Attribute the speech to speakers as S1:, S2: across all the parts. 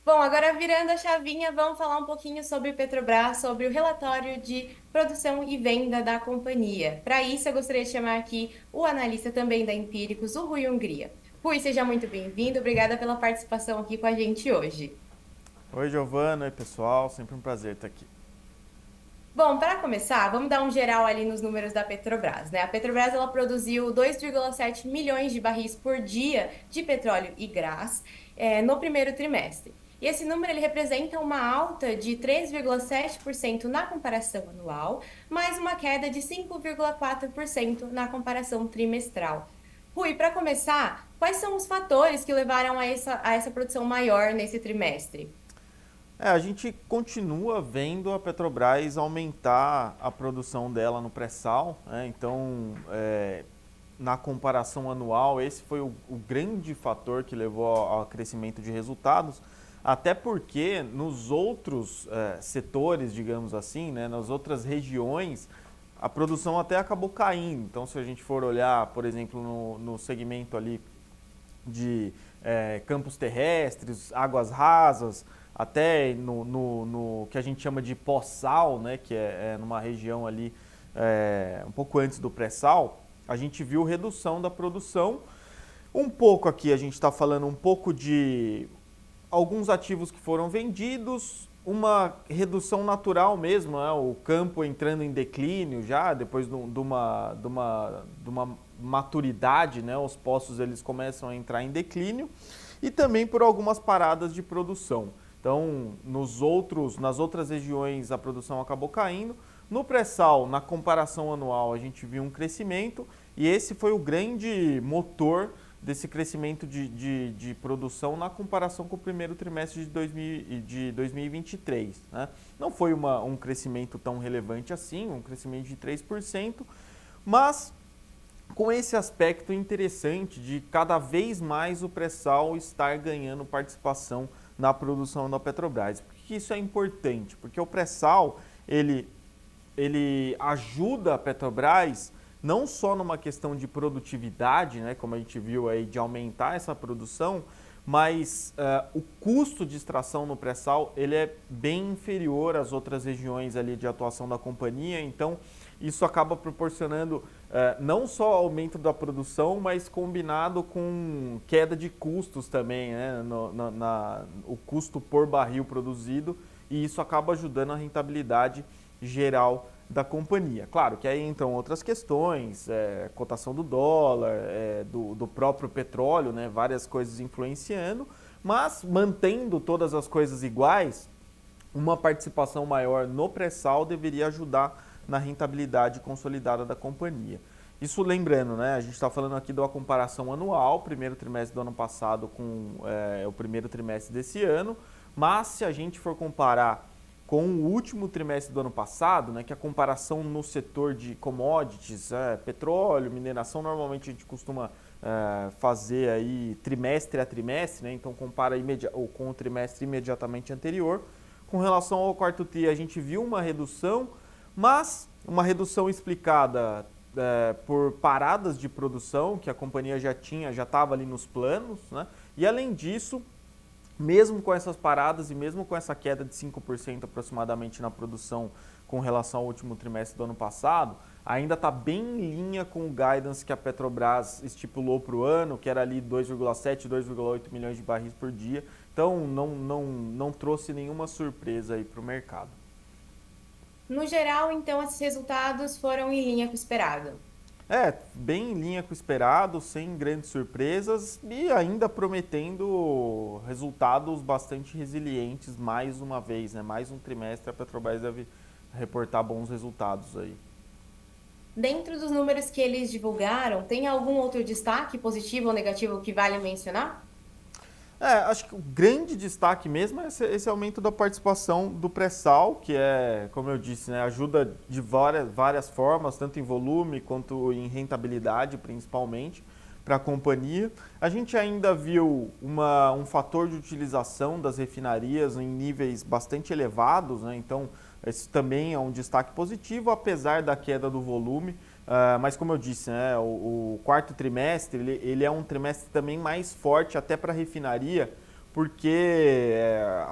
S1: Bom, agora virando a chavinha, vamos falar um pouquinho sobre Petrobras, sobre o relatório de produção e venda da companhia. Para isso, eu gostaria de chamar aqui o analista também da Empíricos, o Rui Hungria. Rui, seja muito bem-vindo, obrigada pela participação aqui com a gente hoje.
S2: Oi, Giovana, oi pessoal, sempre um prazer estar aqui.
S1: Bom, para começar, vamos dar um geral ali nos números da Petrobras, né? A Petrobras ela produziu 2,7 milhões de barris por dia de petróleo e gás, no primeiro trimestre. E esse número ele representa uma alta de 3,7% na comparação anual, mais uma queda de 5,4% na comparação trimestral. Rui, para começar, quais são os fatores que levaram a essa produção maior nesse trimestre?
S2: A gente continua vendo a Petrobras aumentar a produção dela no pré-sal, né? Então, na comparação anual, esse foi o grande fator que levou ao crescimento de resultados, até porque nos outros setores, digamos assim, né, nas outras regiões, a produção até acabou caindo. Então, se a gente for olhar, por exemplo, no segmento ali de campos terrestres, águas rasas, até no que a gente chama de pós-sal, né, que é numa região ali um pouco antes do pré-sal, a gente viu redução da produção. Um pouco aqui a gente está falando um pouco de alguns ativos que foram vendidos, uma redução natural mesmo, né? O campo entrando em declínio já, depois de uma maturidade, né? Os poços eles começam a entrar em declínio e também por algumas paradas de produção. Então, nas outras regiões a produção acabou caindo. No pré-sal, na comparação anual, a gente viu um crescimento e esse foi o grande motor desse crescimento de produção na comparação com o primeiro trimestre de 2023. Né? Não foi um crescimento tão relevante assim, um crescimento de 3%, mas com esse aspecto interessante de cada vez mais o pré-sal estar ganhando participação na produção da Petrobras. Por que isso é importante? Porque o pré-sal, ele ajuda a Petrobras não só numa questão de produtividade, né, como a gente viu aí, de aumentar essa produção, mas o custo de extração no pré-sal ele é bem inferior às outras regiões ali de atuação da companhia, então isso acaba proporcionando não só aumento da produção, mas combinado com queda de custos também, né, o custo por barril produzido, e isso acaba ajudando a rentabilidade geral da companhia. Claro que aí entram outras questões, cotação do dólar, do próprio petróleo, né, várias coisas influenciando, mas mantendo todas as coisas iguais, uma participação maior no pré-sal deveria ajudar na rentabilidade consolidada da companhia. Isso lembrando, né, a gente está falando aqui de uma comparação anual, primeiro trimestre do ano passado com o primeiro trimestre desse ano, mas se a gente for comparar com o último trimestre do ano passado, né, que a comparação no setor de commodities, petróleo, mineração, normalmente a gente costuma fazer aí trimestre a trimestre, né, então compara com o trimestre imediatamente anterior. Com relação ao quarto TRI, a gente viu uma redução, mas uma redução explicada por paradas de produção que a companhia já estava ali nos planos, né, e além disso, mesmo com essas paradas e mesmo com essa queda de 5% aproximadamente na produção com relação ao último trimestre do ano passado, ainda está bem em linha com o guidance que a Petrobras estipulou para o ano, que era ali 2,7, 2,8 milhões de barris por dia. Então não trouxe nenhuma surpresa aí para o mercado.
S1: No geral, então, esses resultados foram em linha com o esperado.
S2: Bem em linha com o esperado, sem grandes surpresas e ainda prometendo resultados bastante resilientes mais uma vez, né? Mais um trimestre a Petrobras deve reportar bons resultados aí.
S1: Dentro dos números que eles divulgaram, tem algum outro destaque positivo ou negativo que vale mencionar?
S2: Acho que o grande destaque mesmo é esse aumento da participação do pré-sal, que é, como eu disse, né, ajuda de várias formas, tanto em volume quanto em rentabilidade, principalmente, para a companhia. A gente ainda viu um fator de utilização das refinarias em níveis bastante elevados, né, então esse também é um destaque positivo, apesar da queda do volume. Mas como eu disse, né, o quarto trimestre ele é um trimestre também mais forte até para a refinaria, porque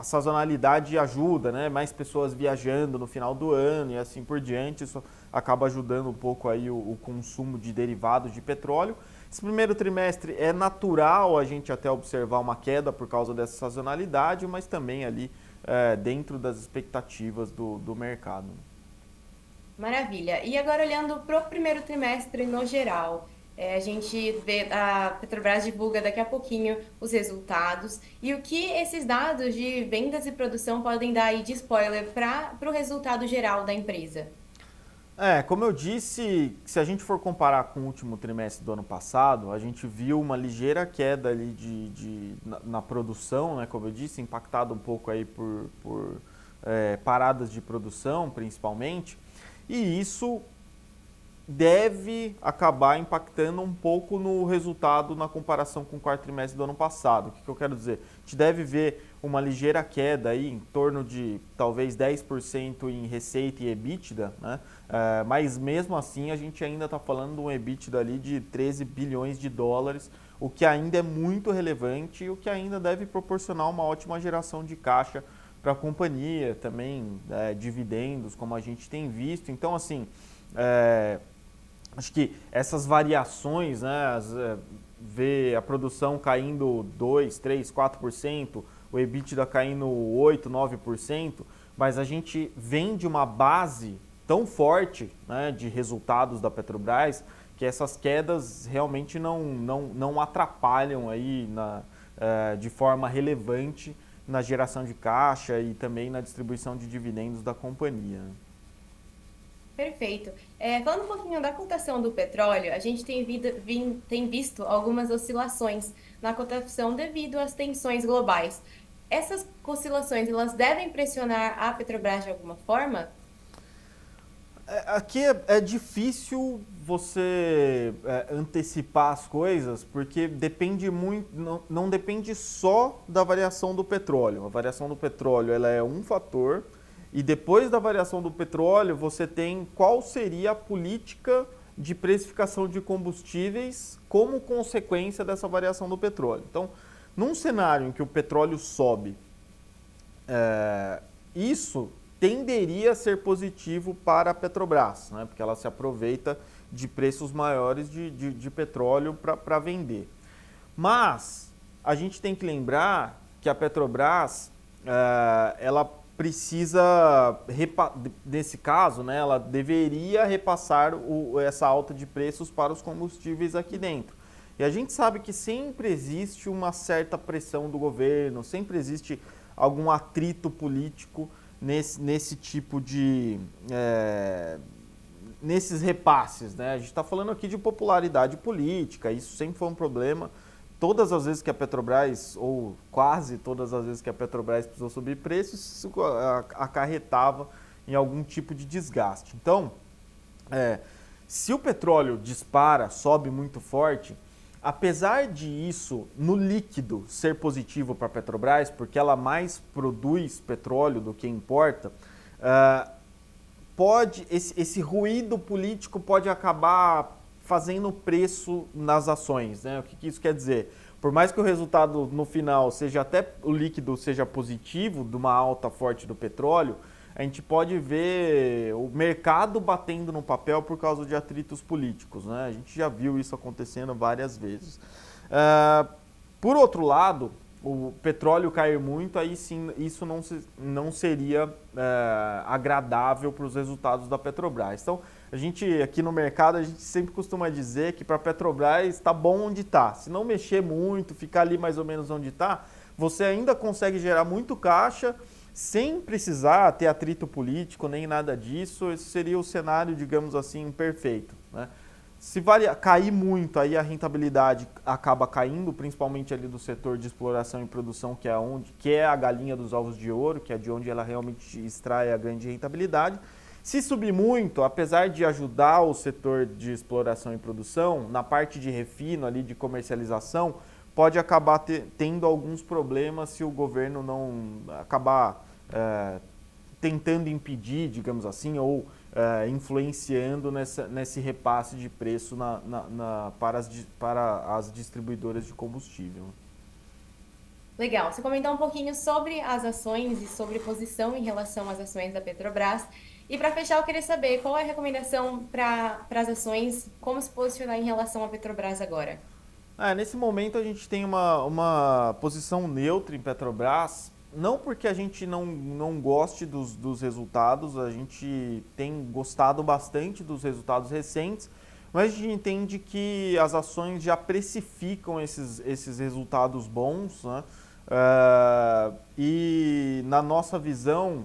S2: sazonalidade ajuda, né? Mais pessoas viajando no final do ano e assim por diante, isso acaba ajudando um pouco aí o consumo de derivados de petróleo. Esse primeiro trimestre é natural a gente até observar uma queda por causa dessa sazonalidade, mas também ali dentro das expectativas do mercado.
S1: Maravilha. E agora olhando para o primeiro trimestre no geral, a gente vê a Petrobras divulga daqui a pouquinho os resultados e o que esses dados de vendas e produção podem dar aí de spoiler para o resultado geral da empresa.
S2: Como eu disse, se a gente for comparar com o último trimestre do ano passado, a gente viu uma ligeira queda ali na produção, né, como eu disse, impactado um pouco aí por paradas de produção, principalmente, e isso deve acabar impactando um pouco no resultado na comparação com o quarto trimestre do ano passado. O que eu quero dizer? A gente deve ver uma ligeira queda aí, em torno de talvez 10% em receita e EBITDA, né? Mas mesmo assim a gente ainda está falando de um EBITDA ali de 13 bilhões de dólares, o que ainda é muito relevante e o que ainda deve proporcionar uma ótima geração de caixa para a companhia, também dividendos, como a gente tem visto. Então, assim, acho que essas variações, né, ver a produção caindo 2, 3, 4%, o EBITDA caindo 8, 9%, mas a gente vem de uma base tão forte, né, de resultados da Petrobras que essas quedas realmente não atrapalham aí de forma relevante na geração de caixa e também na distribuição de dividendos da companhia.
S1: Perfeito. Falando um pouquinho da cotação do petróleo, a gente tem visto algumas oscilações na cotação devido às tensões globais. Essas oscilações, elas devem pressionar a Petrobras de alguma forma?
S2: Aqui é difícil você antecipar as coisas, porque depende muito, não depende só da variação do petróleo. A variação do petróleo ela é um fator, e depois da variação do petróleo você tem qual seria a política de precificação de combustíveis como consequência dessa variação do petróleo. Então, num cenário em que o petróleo sobe, isso tenderia a ser positivo para a Petrobras, né? Porque ela se aproveita de preços maiores de petróleo para vender. Mas a gente tem que lembrar que a Petrobras, ela precisa, nesse caso, né, ela deveria repassar essa alta de preços para os combustíveis aqui dentro. E a gente sabe que sempre existe uma certa pressão do governo, sempre existe algum atrito político nesse tipo de... nesses repasses, né? A gente está falando aqui de popularidade política, isso sempre foi um problema. Todas as vezes que a Petrobras, ou quase todas as vezes que a Petrobras precisou subir preços, isso acarretava em algum tipo de desgaste. Então, se o petróleo dispara, sobe muito forte, apesar de isso, no líquido, ser positivo para a Petrobras, porque ela mais produz petróleo do que importa, esse ruído político pode acabar fazendo preço nas ações, né? O que isso quer dizer? Por mais que o resultado no final seja até o líquido seja positivo, de uma alta forte do petróleo, a gente pode ver o mercado batendo no papel por causa de atritos políticos, né? A gente já viu isso acontecendo várias vezes. Por outro lado, o petróleo cair muito, aí sim isso não seria agradável para os resultados da Petrobras. Então, a gente aqui no mercado, a gente sempre costuma dizer que para a Petrobras está bom onde está. Se não mexer muito, ficar ali mais ou menos onde está, você ainda consegue gerar muito caixa sem precisar ter atrito político nem nada disso. Esse seria o cenário, digamos assim, perfeito, né? Se cair muito, aí a rentabilidade acaba caindo, principalmente ali do setor de exploração e produção, que é a galinha dos ovos de ouro, que é de onde ela realmente extrai a grande rentabilidade. Se subir muito, apesar de ajudar o setor de exploração e produção, na parte de refino, ali de comercialização, pode acabar tendo alguns problemas se o governo não acabar tentando impedir, digamos assim, ou influenciando nesse repasse de preço para as distribuidoras de combustível.
S1: Legal. Você comentou um pouquinho sobre as ações e sobre posição em relação às ações da Petrobras. E para fechar, eu queria saber qual é a recomendação para as ações, como se posicionar em relação à Petrobras agora.
S2: Nesse momento a gente tem uma posição neutra em Petrobras, não porque a gente não goste dos resultados, a gente tem gostado bastante dos resultados recentes, mas a gente entende que as ações já precificam esses resultados bons, né? E na nossa visão,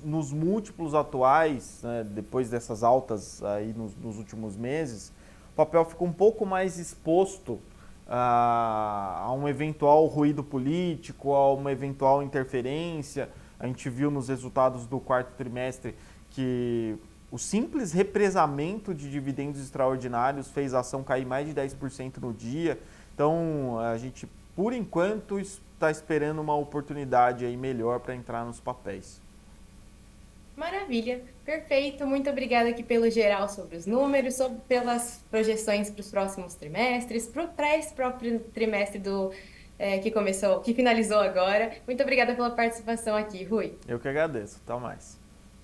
S2: nos múltiplos atuais, né, depois dessas altas aí nos últimos meses, o papel fica um pouco mais exposto a um eventual ruído político, a uma eventual interferência. A gente viu nos resultados do quarto trimestre que o simples represamento de dividendos extraordinários fez a ação cair mais de 10% no dia. Então, a gente, por enquanto, está esperando uma oportunidade aí melhor para entrar nos papéis.
S1: Maravilha, perfeito. Muito obrigada aqui pelo geral sobre os números, pelas projeções para os próximos trimestres, para esse próprio trimestre que começou, que finalizou agora. Muito obrigada pela participação aqui, Rui.
S2: Eu que agradeço. Até mais.